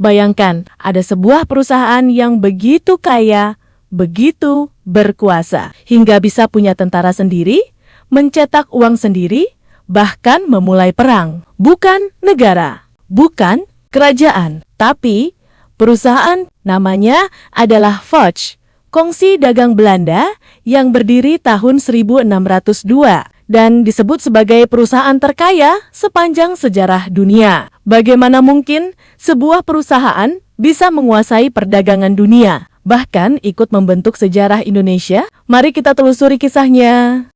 Bayangkan, ada sebuah perusahaan yang begitu kaya, begitu berkuasa, hingga bisa punya tentara sendiri, mencetak uang sendiri, bahkan memulai perang. Bukan negara, bukan kerajaan, tapi perusahaan. Namanya adalah Foch, kongsi dagang Belanda yang berdiri tahun 1602 dan disebut sebagai perusahaan terkaya sepanjang sejarah dunia. Bagaimana mungkin sebuah perusahaan bisa menguasai perdagangan dunia, bahkan ikut membentuk sejarah Indonesia? Mari kita telusuri kisahnya.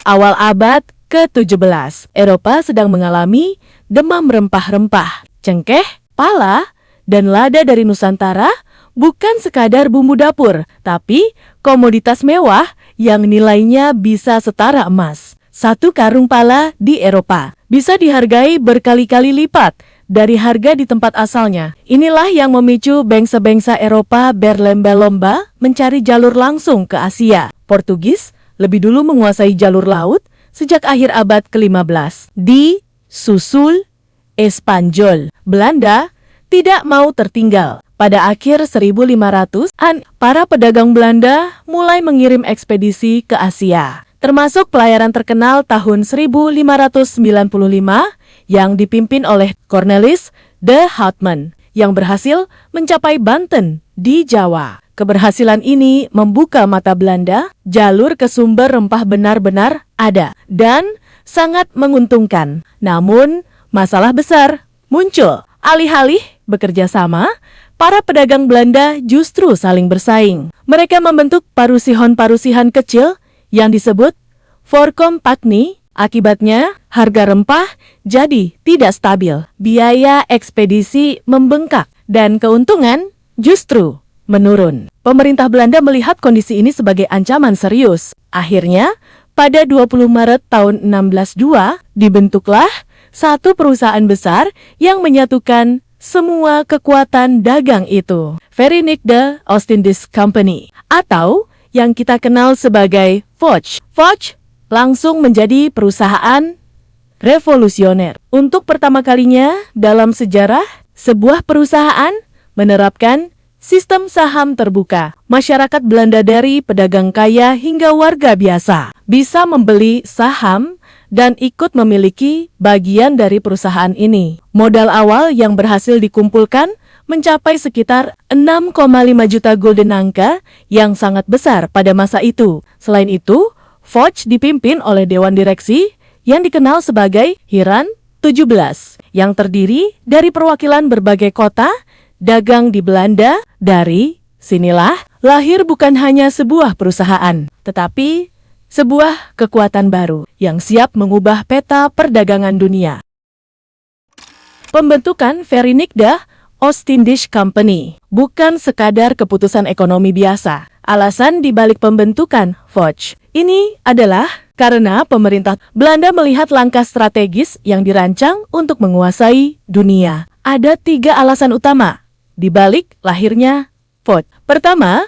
Awal abad ke-17, Eropa sedang mengalami demam rempah-rempah. Cengkeh, pala, dan lada dari Nusantara bukan sekadar bumbu dapur, tapi komoditas mewah yang nilainya bisa setara emas. Satu karung pala di Eropa bisa dihargai berkali-kali lipat dari harga di tempat asalnya. Inilah yang memicu bangsa-bangsa Eropa berlomba-lomba mencari jalur langsung ke Asia. Portugis lebih dulu menguasai jalur laut sejak akhir abad ke-15. Disusul Espanyol. Belanda tidak mau tertinggal. Pada akhir 1500-an, para pedagang Belanda mulai mengirim ekspedisi ke Asia, termasuk pelayaran terkenal tahun 1595 yang dipimpin oleh Cornelis de Houtman yang berhasil mencapai Banten di Jawa. Keberhasilan ini membuka mata Belanda, jalur ke sumber rempah benar-benar ada dan sangat menguntungkan. Namun, masalah besar muncul. Alih-alih bekerja sama, para pedagang Belanda justru saling bersaing. Mereka membentuk parusihan-parusihan kecil yang disebut Voorkompagnie. Akibatnya, harga rempah jadi tidak stabil, biaya ekspedisi membengkak, dan keuntungan justru menurun. Pemerintah Belanda melihat kondisi ini sebagai ancaman serius. Akhirnya, pada 20 Maret tahun 1602, dibentuklah satu perusahaan besar yang menyatukan semua kekuatan dagang itu, Verenigde Oostindische Company, atau yang kita kenal sebagai Foch. Foch langsung menjadi perusahaan revolusioner. Untuk pertama kalinya dalam sejarah, sebuah perusahaan menerapkan sistem saham terbuka. Masyarakat Belanda dari pedagang kaya hingga warga biasa bisa membeli saham dan ikut memiliki bagian dari perusahaan ini. Modal awal yang berhasil dikumpulkan mencapai sekitar 6,5 juta gulden, angka yang sangat besar pada masa itu. Selain itu, Foch dipimpin oleh Dewan Direksi yang dikenal sebagai Hiran 17, yang terdiri dari perwakilan berbagai kota dagang di Belanda. Dari sinilah lahir bukan hanya sebuah perusahaan, tetapi sebuah kekuatan baru yang siap mengubah peta perdagangan dunia. Pembentukan Verenigde Oostindische Company bukan sekadar keputusan ekonomi biasa. Alasan dibalik pembentukan Foch ini adalah karena pemerintah Belanda melihat langkah strategis yang dirancang untuk menguasai dunia. Ada 3 alasan utama dibalik lahirnya Foch. Pertama,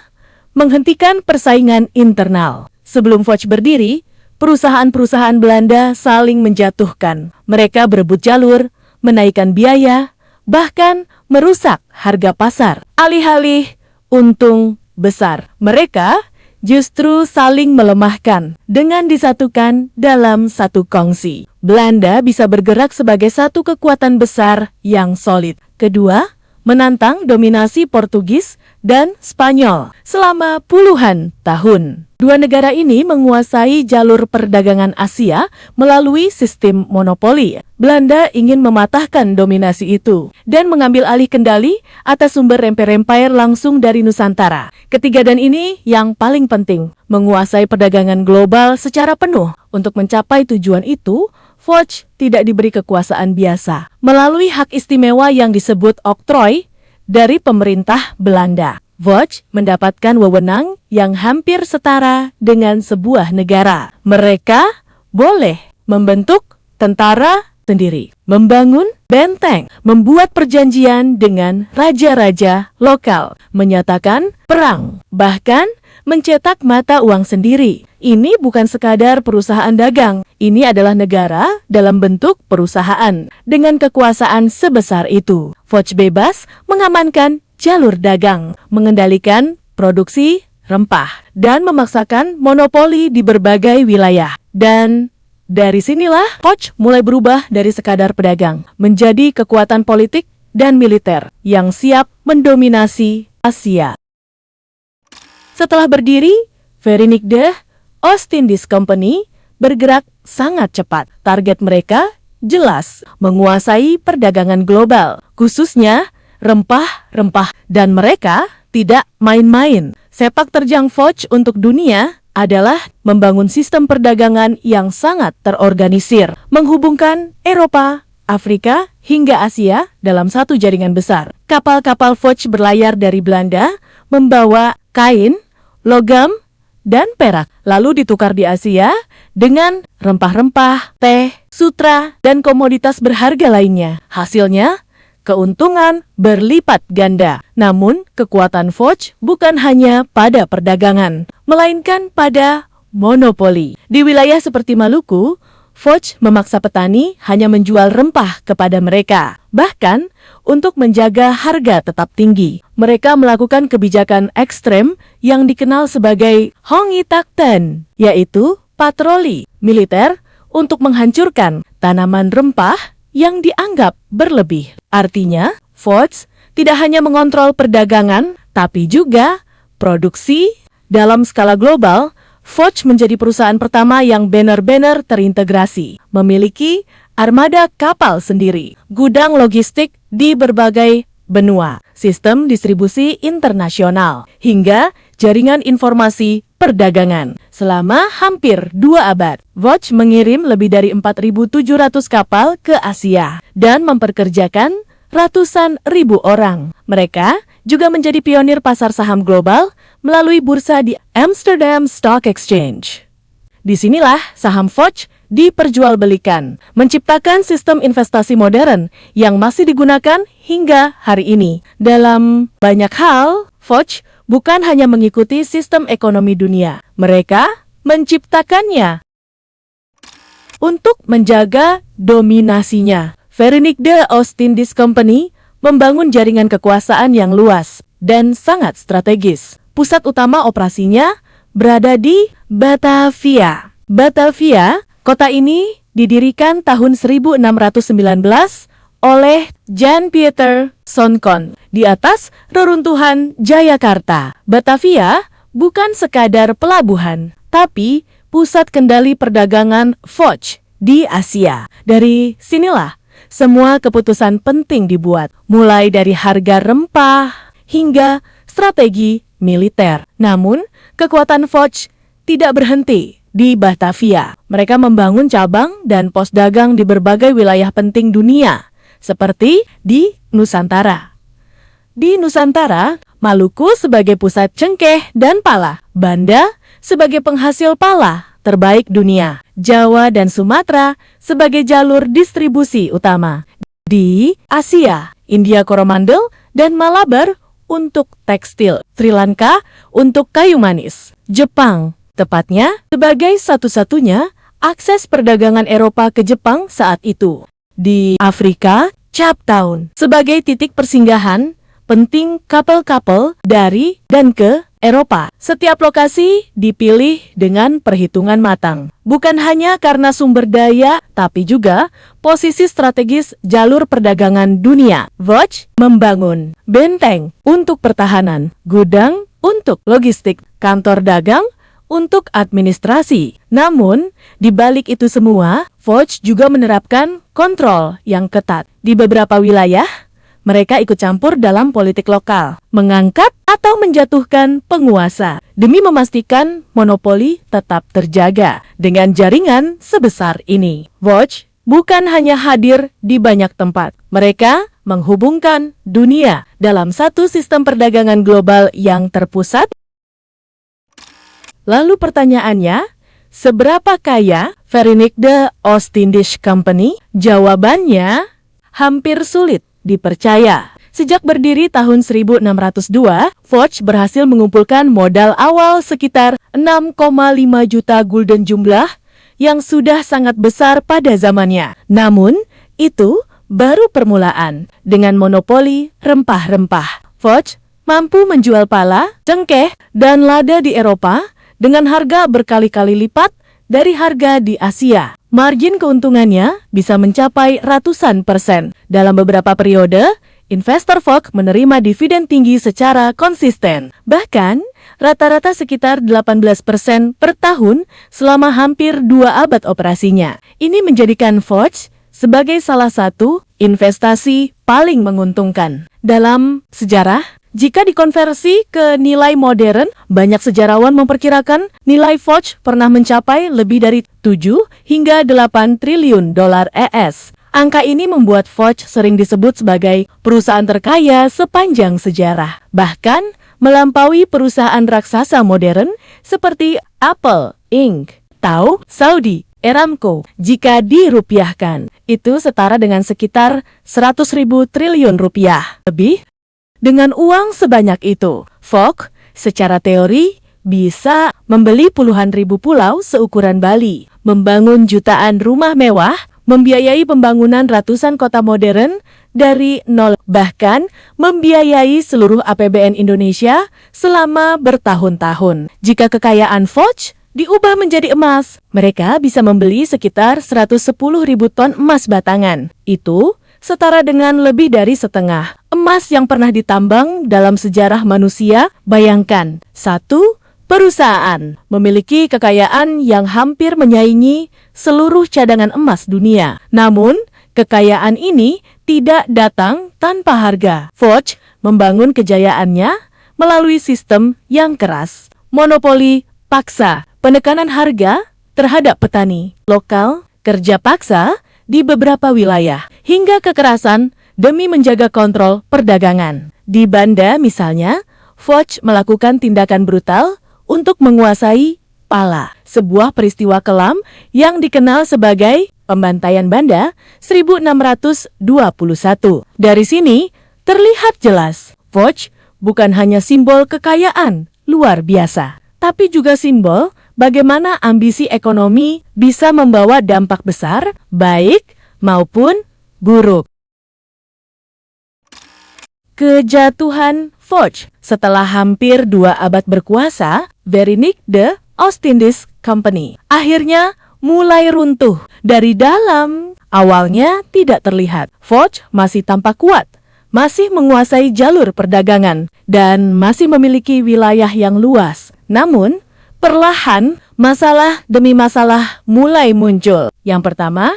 menghentikan persaingan internal. Sebelum Foch berdiri, perusahaan-perusahaan Belanda saling menjatuhkan. Mereka berebut jalur, menaikkan biaya, bahkan merusak harga pasar. Alih-alih untung besar, mereka justru saling melemahkan. Dengan disatukan dalam satu kongsi, Belanda bisa bergerak sebagai satu kekuatan besar yang solid. Kedua, menantang dominasi Portugis dan Spanyol selama puluhan tahun. Dua negara ini menguasai jalur perdagangan Asia melalui sistem monopoli. Belanda ingin mematahkan dominasi itu dan mengambil alih kendali atas sumber rempah-rempah langsung dari Nusantara. Ketiga dan ini yang paling penting, menguasai perdagangan global secara penuh. Untuk mencapai tujuan itu, Foch tidak diberi kekuasaan biasa. Melalui hak istimewa yang disebut oktrooi dari pemerintah Belanda, Foch mendapatkan wewenang yang hampir setara dengan sebuah negara. Mereka boleh membentuk tentara sendiri, membangun benteng, membuat perjanjian dengan raja-raja lokal, menyatakan perang, bahkan mencetak mata uang sendiri. Ini bukan sekadar perusahaan dagang, ini adalah negara dalam bentuk perusahaan dengan kekuasaan sebesar itu. Fudge bebas mengamankan jalur dagang, mengendalikan produksi rempah, dan memaksakan monopoli di berbagai wilayah. Dan dari sinilah Fudge mulai berubah dari sekadar pedagang menjadi kekuatan politik dan militer yang siap mendominasi Asia. Setelah berdiri, Verenigde Oost-Indisch Company bergerak sangat cepat. Target mereka jelas, menguasai perdagangan global, khususnya rempah-rempah, dan mereka tidak main-main. Sepak terjang Fudge untuk dunia adalah membangun sistem perdagangan yang sangat terorganisir, menghubungkan Eropa, Afrika, hingga Asia dalam satu jaringan besar. Kapal-kapal Fudge berlayar dari Belanda, membawa kain, logam, dan perak, lalu ditukar di Asia dengan rempah-rempah, teh, sutra, dan komoditas berharga lainnya. Hasilnya, keuntungan berlipat ganda. Namun, kekuatan Fudge bukan hanya pada perdagangan, melainkan pada monopoli. Di wilayah seperti Maluku, Fudge memaksa petani hanya menjual rempah kepada mereka. Bahkan, untuk menjaga harga tetap tinggi, mereka melakukan kebijakan ekstrem yang dikenal sebagai Hongitaten, yaitu patroli militer untuk menghancurkan tanaman rempah yang dianggap berlebih. Artinya, Fudge tidak hanya mengontrol perdagangan, tapi juga produksi dalam skala global. Fudge menjadi perusahaan pertama yang benar-benar terintegrasi, memiliki armada kapal sendiri, gudang logistik di berbagai benua, sistem distribusi internasional, hingga jaringan informasi perdagangan. Selama hampir 2 abad, Fudge mengirim lebih dari 4.700 kapal ke Asia dan memperkerjakan ratusan ribu orang. Mereka juga menjadi pionir pasar saham global melalui bursa di Amsterdam Stock Exchange. Disinilah saham Fudge diperjualbelikan, menciptakan sistem investasi modern yang masih digunakan hingga hari ini. Dalam banyak hal, Fudge bukan hanya mengikuti sistem ekonomi dunia, mereka menciptakannya. Untuk menjaga dominasinya, Verenigde Oost-Indisch Company membangun jaringan kekuasaan yang luas dan sangat strategis. Pusat utama operasinya berada di Batavia. Batavia, kota ini didirikan tahun 1619 oleh Jan-Pieter Soncon di atas reruntuhan Jayakarta. Batavia bukan sekadar pelabuhan, tapi pusat kendali perdagangan Fudge di Asia. Dari sinilah semua keputusan penting dibuat, mulai dari harga rempah hingga strategi militer. Namun, kekuatan Fudge tidak berhenti di Batavia. Mereka membangun cabang dan pos dagang di berbagai wilayah penting dunia, seperti di Nusantara. Di Nusantara, Maluku sebagai pusat cengkeh dan pala, Banda sebagai penghasil pala terbaik dunia, Jawa dan Sumatera sebagai jalur distribusi utama. Di Asia, India Coromandel dan Malabar untuk tekstil, Sri Lanka untuk kayu manis, Jepang tepatnya sebagai satu-satunya akses perdagangan Eropa ke Jepang saat itu. Di Afrika, Cape Town sebagai titik persinggahan penting kapal-kapal dari dan ke Eropa. Setiap lokasi dipilih dengan perhitungan matang, bukan hanya karena sumber daya, tapi juga posisi strategis jalur perdagangan dunia. Fudge membangun benteng untuk pertahanan, gudang untuk logistik, kantor dagang untuk administrasi. Namun, di balik itu semua, Fudge juga menerapkan kontrol yang ketat. Di beberapa wilayah, mereka ikut campur dalam politik lokal, mengangkat atau menjatuhkan penguasa, demi memastikan monopoli tetap terjaga. Dengan jaringan sebesar ini, Fudge bukan hanya hadir di banyak tempat. Mereka menghubungkan dunia dalam satu sistem perdagangan global yang terpusat. Lalu pertanyaannya, seberapa kaya Verenigde Oost-Indisch Company? Jawabannya hampir sulit dipercaya. Sejak berdiri tahun 1602, Foch berhasil mengumpulkan modal awal sekitar 6,5 juta gulden jumlah yang sudah sangat besar pada zamannya. Namun, itu baru permulaan. Dengan monopoli rempah-rempah, Foch mampu menjual pala, cengkeh, dan lada di Eropa dengan harga berkali-kali lipat dari harga di Asia. Margin keuntungannya bisa mencapai ratusan persen. Dalam beberapa periode, investor Foch menerima dividen tinggi secara konsisten. Bahkan, rata-rata sekitar 18% per tahun selama hampir 2 abad operasinya. Ini menjadikan Foch sebagai salah satu investasi paling menguntungkan. Dalam sejarah, jika dikonversi ke nilai modern, banyak sejarawan memperkirakan nilai Foch pernah mencapai lebih dari 7 hingga 8 triliun dolar AS. Angka ini membuat Foch sering disebut sebagai perusahaan terkaya sepanjang sejarah. Bahkan, melampaui perusahaan raksasa modern seperti Apple Inc. atau Saudi Aramco. Jika dirupiahkan, itu setara dengan sekitar 100.000 triliun rupiah. Lebih, dengan uang sebanyak itu, Foch secara teori bisa membeli puluhan ribu pulau seukuran Bali, membangun jutaan rumah mewah, membiayai pembangunan ratusan kota modern dari nol, bahkan membiayai seluruh APBN Indonesia selama bertahun-tahun. Jika kekayaan Foch diubah menjadi emas, mereka bisa membeli sekitar 110.000 ton emas batangan. Itu setara dengan lebih dari setengah emas yang pernah ditambang dalam sejarah manusia. Bayangkan, satu perusahaan memiliki kekayaan yang hampir menyaingi seluruh cadangan emas dunia. Namun, kekayaan ini tidak datang tanpa harga. Foch membangun kejayaannya melalui sistem yang keras, monopoli paksa, penekanan harga terhadap petani lokal, kerja paksa di beberapa wilayah, hingga kekerasan demi menjaga kontrol perdagangan. Di Banda misalnya, Foch melakukan tindakan brutal untuk menguasai pala, sebuah peristiwa kelam yang dikenal sebagai pembantaian Banda 1621. Dari sini, terlihat jelas, Foch bukan hanya simbol kekayaan luar biasa, tapi juga simbol bagaimana ambisi ekonomi bisa membawa dampak besar, baik maupun buruk. Kejatuhan Foch. Setelah hampir 2 abad berkuasa, Verinique de Ostindis Company akhirnya mulai runtuh dari dalam. Awalnya tidak terlihat, Foch masih tampak kuat, masih menguasai jalur perdagangan, dan masih memiliki wilayah yang luas. Namun, perlahan, masalah demi masalah mulai muncul. Yang pertama,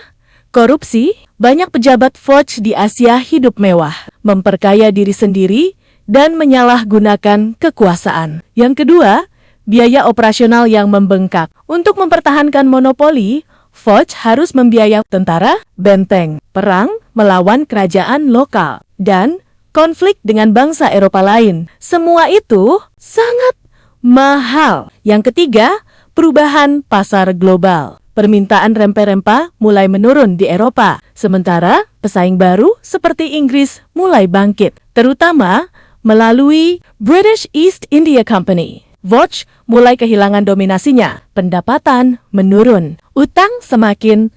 korupsi. Banyak pejabat Foch di Asia hidup mewah, memperkaya diri sendiri, dan menyalahgunakan kekuasaan. Yang kedua, biaya operasional yang membengkak. Untuk mempertahankan monopoli, Foch harus membiayai tentara, benteng, perang melawan kerajaan lokal, dan konflik dengan bangsa Eropa lain. Semua itu sangat mahal. Yang ketiga, perubahan pasar global. Permintaan rempah-rempah mulai menurun di Eropa, sementara pesaing baru seperti Inggris mulai bangkit, terutama melalui British East India Company. Foch mulai kehilangan dominasinya, pendapatan menurun, utang semakin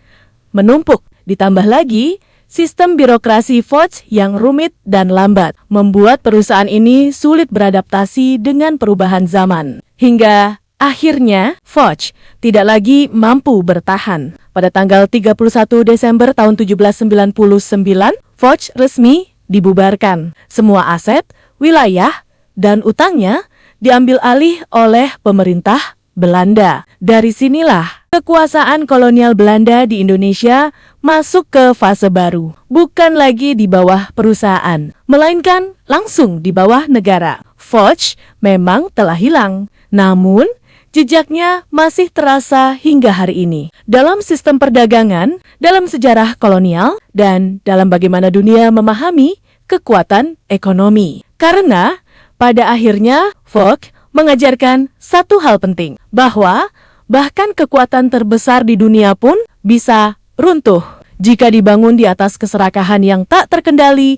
menumpuk, ditambah lagi sistem birokrasi Foch yang rumit dan lambat membuat perusahaan ini sulit beradaptasi dengan perubahan zaman. Hingga akhirnya, Foch tidak lagi mampu bertahan. Pada tanggal 31 Desember tahun 1799, Foch resmi dibubarkan. Semua aset, wilayah, dan utangnya diambil alih oleh pemerintah Belanda. Dari sinilah kekuasaan kolonial Belanda di Indonesia masuk ke fase baru. Bukan lagi di bawah perusahaan, melainkan langsung di bawah negara. Foch memang telah hilang, namun jejaknya masih terasa hingga hari ini. Dalam sistem perdagangan, dalam sejarah kolonial, dan dalam bagaimana dunia memahami kekuatan ekonomi. Karena pada akhirnya Foch mengajarkan satu hal penting, bahwa bahkan kekuatan terbesar di dunia pun bisa runtuh jika dibangun di atas keserakahan yang tak terkendali